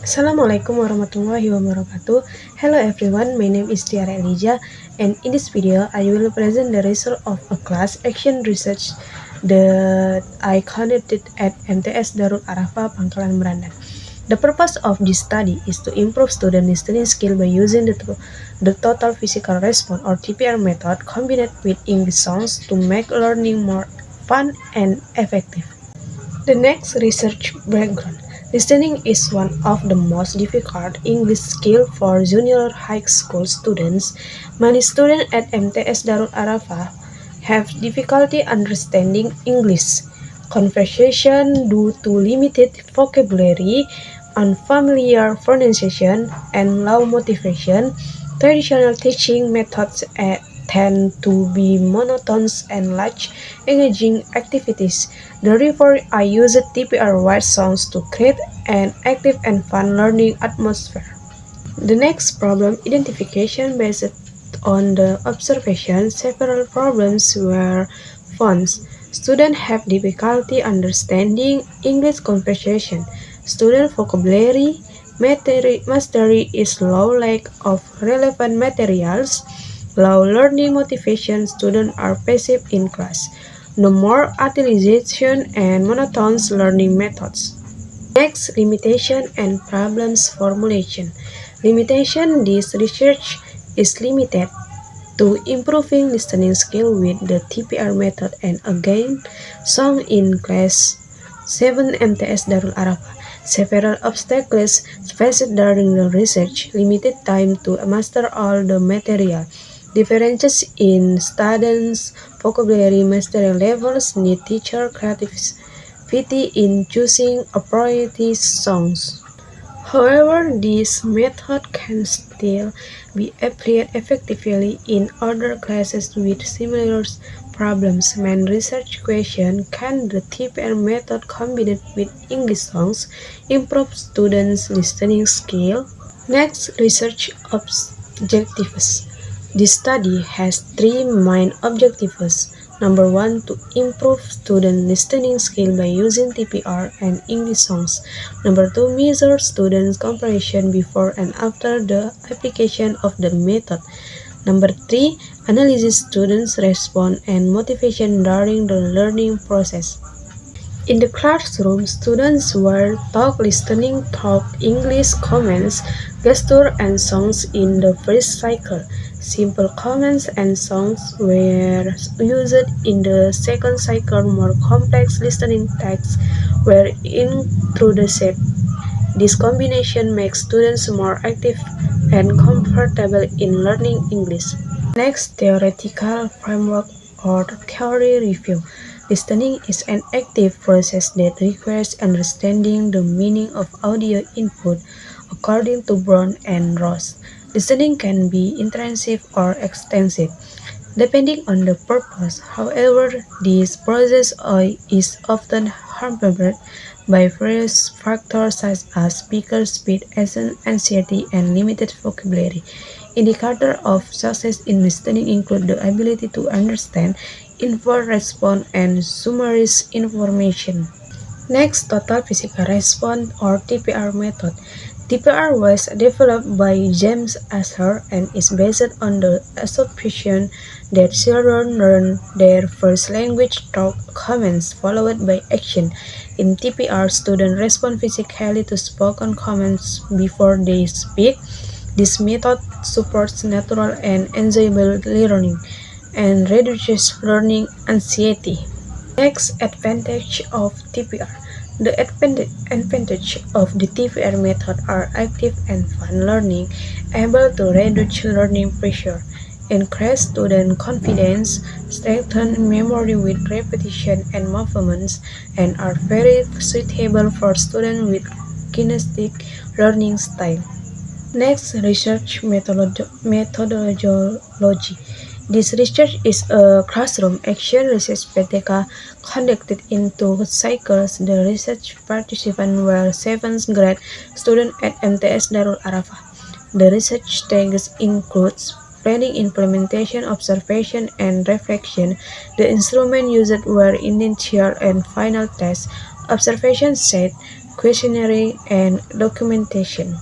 Assalamualaikum warahmatullahi wabarakatuh. Hello everyone, my name is Tiara Elijah, and in this video I will present the result of a class action research that I conducted at MTS Darul Arafah, Pangkalan Merandan. The purpose of this study is to improve student listening skill by using the total physical response or TPR method combined with English songs to make learning more fun and effective. The next research background. Listening is one of the most difficult English skills for junior high school students. Many students at MTS Darul Arafah have difficulty understanding English conversation due to limited vocabulary, unfamiliar pronunciation, and low motivation. Traditional teaching methods tend to be monotonous and lack engaging activities. Therefore, I used TPR white songs to create an active and fun learning atmosphere. The next problem, identification based on the observation, several problems were found. Students have difficulty understanding English conversation. Student vocabulary mastery is low, lack of relevant materials, low learning motivation, students are passive in class. No more utilization and monotonous learning methods. Next, limitation and problems formulation. Limitation: this research is limited to improving listening skill with the TPR method and again song in class 7 MTS Darul Arafah. Several obstacles faced during the research: limited time to master all the material, differences in students' vocabulary mastery levels, need teacher creativity in choosing appropriate songs. However, this method can still be applied effectively in other classes with similar problems. Main research question: can the TPR method combined with English songs improve students' listening skill? Next, research objectives. This study has three main objectives. Number one, to improve student listening skill by using TPR and English songs. Number two, measure students' comprehension before and after the application of the method. Number three, analyze students' response and motivation during the learning process. In the classroom, students were taught listening, taught English comments, gestures, and songs in the first cycle. Simple comments and songs were used in the second cycle. More complex listening tasks were introduced. This combination makes students more active and comfortable in learning English. Next, theoretical framework or theory review. Listening is an active process that requires understanding the meaning of audio input. According to Brown and Ross, listening can be intensive or extensive, depending on the purpose. However, this process is often hampered by various factors such as speaker speed, anxiety, and limited vocabulary. Indicators of success in listening include the ability to understand, infer, respond, and summarize information. Next, total physical response or TPR method. TPR was developed by James Asher and is based on the assumption that children learn their first language through comments followed by action. In TPR, students respond physically to spoken comments before they speak. This method supports natural and enjoyable learning and reduces learning anxiety. Next, advantage of TPR. The advantage of the TPR method are active and fun learning, able to reduce learning pressure, increase student confidence, strengthen memory with repetition and movements, and are very suitable for students with kinesthetic learning style. Next, research methodology. This research is a classroom action research PTK conducted in two cycles. The research participants were 7th grade students at MTS Darul Arafah. The research tasks includes planning, implementation, observation, and reflection. The instruments used were initial and final tests. Observation set questionnaire, and documentation.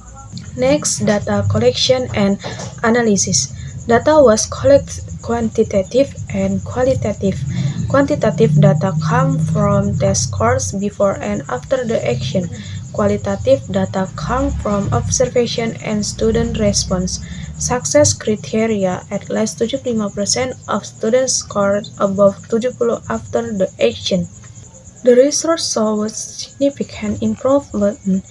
Next, data collection and analysis. Data was collected quantitative and qualitative. Quantitative data come from test scores before and after the action. Qualitative data come from observation and student response. Success criteria: at least 75% of students scored above 70 after the action. The research saw a significant improvement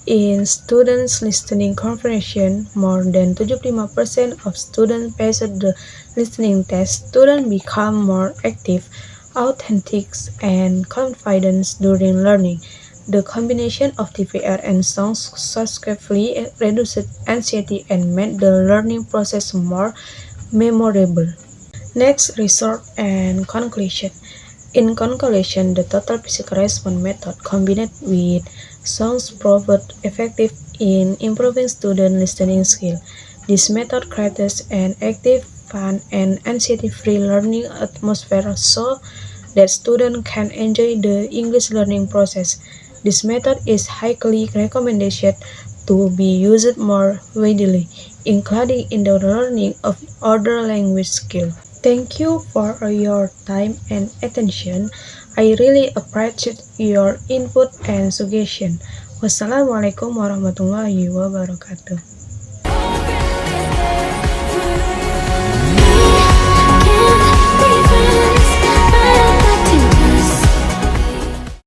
in students' listening comprehension. More than 75% of students passed the listening test. Students become more active, authentic, and confident during learning. The combination of TPR and songs successfully reduced anxiety and made the learning process more memorable. Next, result and conclusion. In conclusion, the total physical response method combined with songs proved effective in improving student listening skill. This method creates an active, fun, and anxiety-free learning atmosphere so that students can enjoy the English learning process. This method is highly recommended to be used more widely, including in the learning of other language skills. Thank you for your time and attention. I really appreciate your input and suggestion. Wassalamualaikum warahmatullahi wabarakatuh.